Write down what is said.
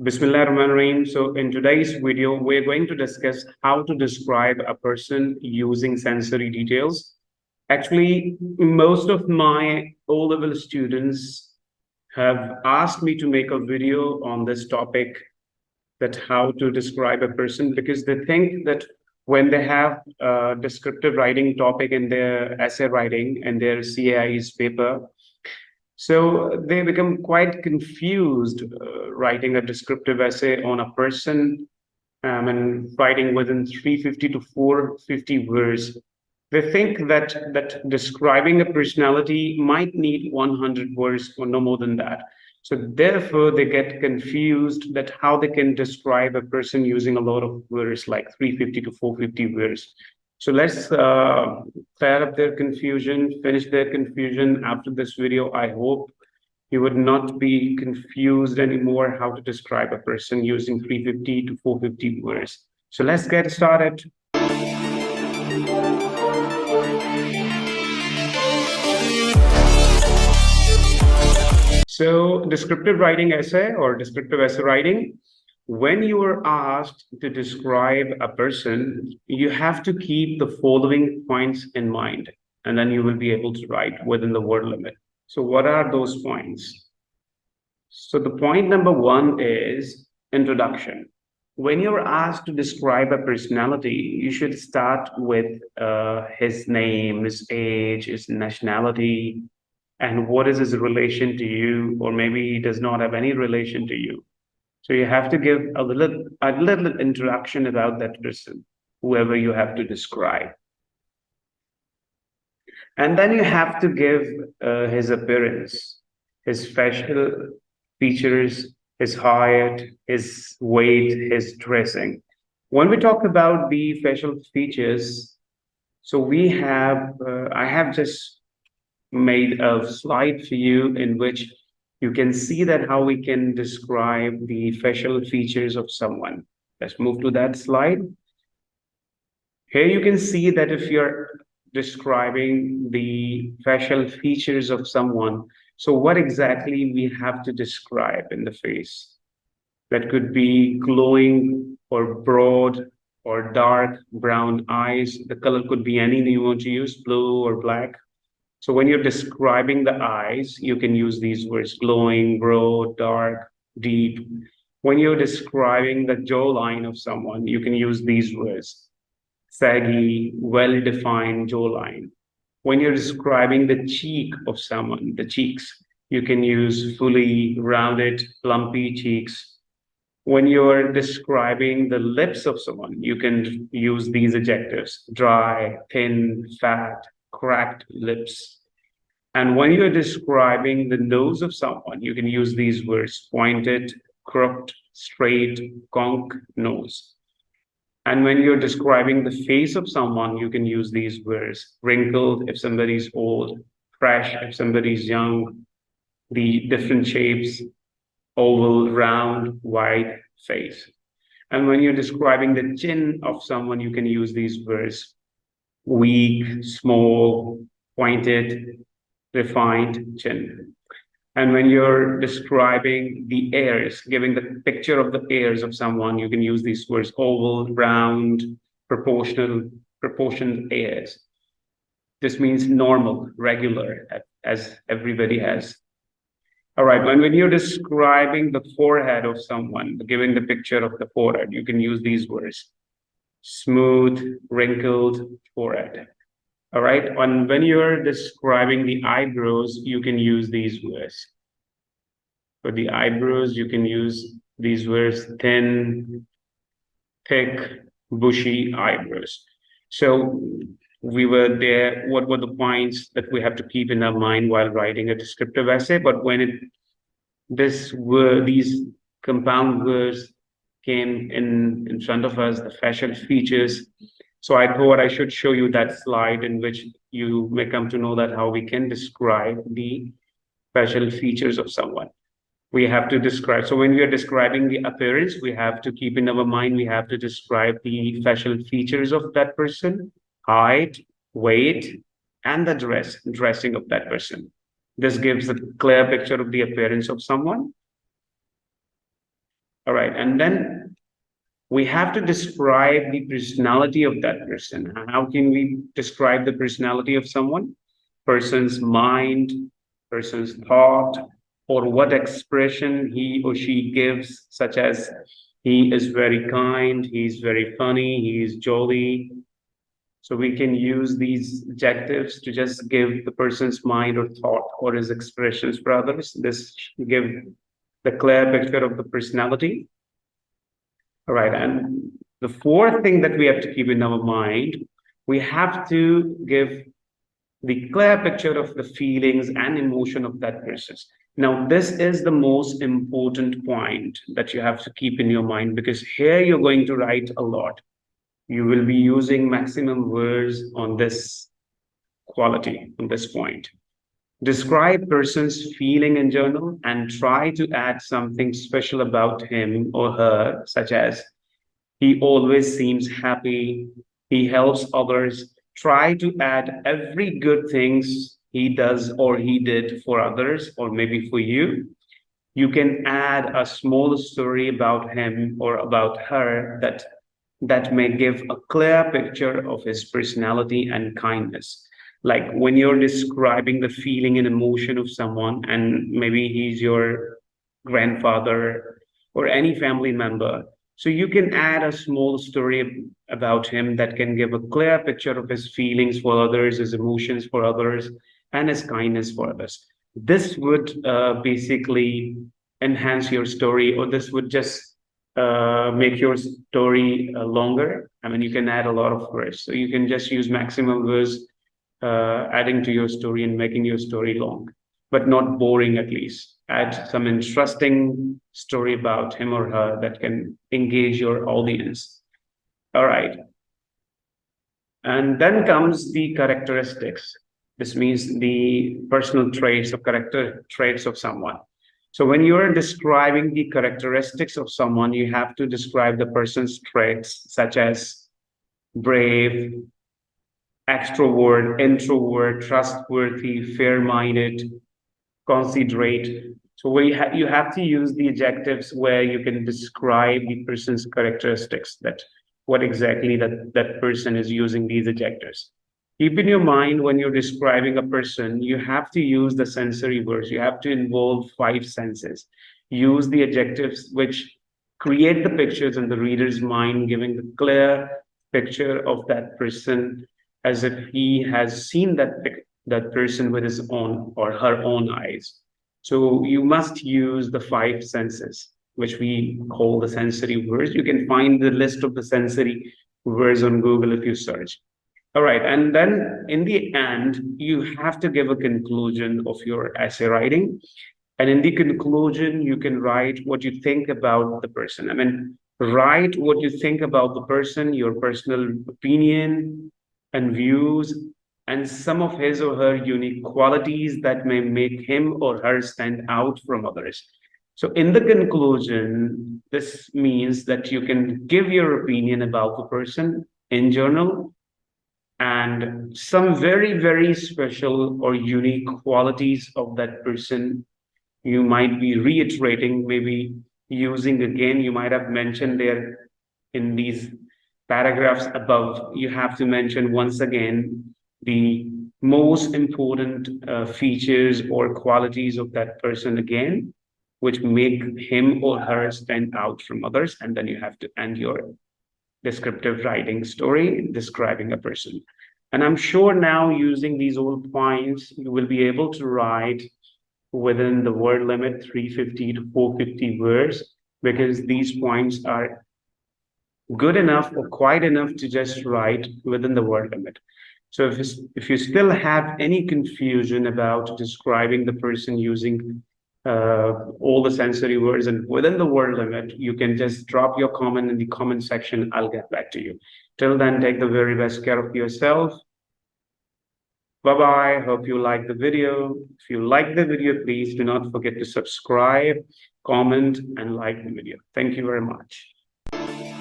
Bismillahirrahmanirrahim. So in today's video, we're going to discuss how to describe a person using sensory details. Actually, most of my O-level students have asked me to make a video on this topic, that how to describe a person, because they think that when they have a descriptive writing topic in their essay writing and their CAI's paper, so they become quite confused writing a descriptive essay on a person and writing within 350 to 450 words. They think that describing a personality might need 100 words or no more than that. So therefore, they get confused that how they can describe a person using a lot of words like 350 to 450 words. So let's clear up their confusion, finish their confusion after this video. I hope you would not be confused anymore how to describe a person using 350 to 450 words. So let's get started. So descriptive writing essay or descriptive essay writing, when you are asked to describe a person, you have to keep the following points in mind, and then you will be able to write within the word limit. So what are those points? So the point number one is introduction. When you're asked to describe a personality, you should start with his name, his age, his nationality, and what is his relation to you, or maybe he does not have any relation to you. So you have to give a little introduction about that person, whoever you have to describe. And then you have to give his appearance, his facial features, his height, his weight, his dressing. When we talk about the facial features, so I have just made a slide for you in which you can see that how we can describe the facial features of someone. Let's move to that slide. Here you can see that if you're describing the facial features of someone, so what exactly we have to describe in the face? That could be glowing or broad or dark brown eyes. The color could be anything you want to use, blue or black. So when you're describing the eyes, you can use these words: glowing, broad, dark, deep. When you're describing the jawline of someone, you can use these words: saggy, well-defined jawline. When you're describing the cheek of someone, the cheeks, you can use fully rounded, plumpy cheeks. When you're describing the lips of someone, you can use these adjectives: dry, thin, fat, cracked lips. And when you're describing the nose of someone, you can use these words: pointed, crooked, straight, conch nose. And when you're describing the face of someone, you can use these words: wrinkled if somebody's old, fresh if somebody's young, the different shapes: oval, round, wide face. And when you're describing the chin of someone, you can use these words: weak, small, pointed, refined chin. And when you're describing the ears, giving the picture of the ears of someone, you can use these words: oval, round, proportioned ears. This means normal, regular, as everybody has. All right, when you're describing the forehead of someone, giving the picture of the forehead, you can use these words: smooth, wrinkled forehead. All right, and when you're describing the eyebrows, you can use these words. For the eyebrows, you can use these words: thin, thick, bushy eyebrows. So we were there. What were the points that we have to keep in our mind while writing a descriptive essay? But when these compound words came in front of us, the facial features. So I thought I should show you that slide in which you may come to know that how we can describe the facial features of someone. We have to describe. So when we are describing the appearance, we have to keep in our mind, we have to describe the facial features of that person: height, weight, and the dressing of that person. This gives a clear picture of the appearance of someone. All right. And then we have to describe the personality of that person. How can we describe the personality of someone? Person's mind, person's thought, or what expression he or she gives, such as he is very kind, he's very funny, he is jolly. So we can use these adjectives to just give the person's mind or thought or his expressions for others. This give the clear picture of the personality. All right. And the fourth thing that we have to keep in our mind, we have to give the clear picture of the feelings and emotion of that person. Now, this is the most important point that you have to keep in your mind, because here you're going to write a lot. You will be using maximum words on this quality, on this point. Describe person's feeling in journal and try to add something special about him or her, such as he always seems happy, he helps others. Try to add every good things he does or he did for others or maybe for you. You can add a small story about him or about her that may give a clear picture of his personality and kindness. Like when you're describing the feeling and emotion of someone, and maybe he's your grandfather or any family member, so you can add a small story about him that can give a clear picture of his feelings for others, his emotions for others, and his kindness for others. This would basically enhance your story, or this would just make your story longer. I mean, you can add a lot of words. So you can just use maximum words adding to your story and making your story long, but not boring at least. Add some interesting story about him or her that can engage your audience. All right. And then comes the characteristics. This means the personal traits or character traits of someone. So when you're describing the characteristics of someone, you have to describe the person's traits such as brave, extrovert, introvert, trustworthy, fair-minded, considerate. So you have to use the adjectives where you can describe the person's characteristics, that what exactly that person is using these adjectives. Keep in your mind when you're describing a person, you have to use the sensory words. You have to involve five senses. Use the adjectives which create the pictures in the reader's mind, giving the clear picture of that person as if he has seen that person with his own or her own eyes. So you must use the five senses, which we call the sensory words. You can find the list of the sensory words on Google if you search. All right. And then in the end, you have to give a conclusion of your essay writing. And in the conclusion, you can write what you think about the person. I mean, write what you think about the person, your personal opinion and views, and some of his or her unique qualities that may make him or her stand out from others. So, in the conclusion, this means that you can give your opinion about the person in journal and some very, very special or unique qualities of that person you might be reiterating, maybe using again. You might have mentioned there in these paragraphs above, you have to mention once again the most important features or qualities of that person again, which make him or her stand out from others. And then you have to end your descriptive writing story describing a person. And I'm sure now using these old points, you will be able to write within the word limit 350 to 450 words, because these points are good enough or quite enough to just write within the word limit. So if you still have any confusion about describing the person using all the sensory words and within the word limit, you can just drop your comment in the comment section. I'll get back to you. Till then, take the very best care of yourself. Bye-bye. Hope you like the video. If you like the video, please do not forget to subscribe, comment, and like the video. Thank you very much.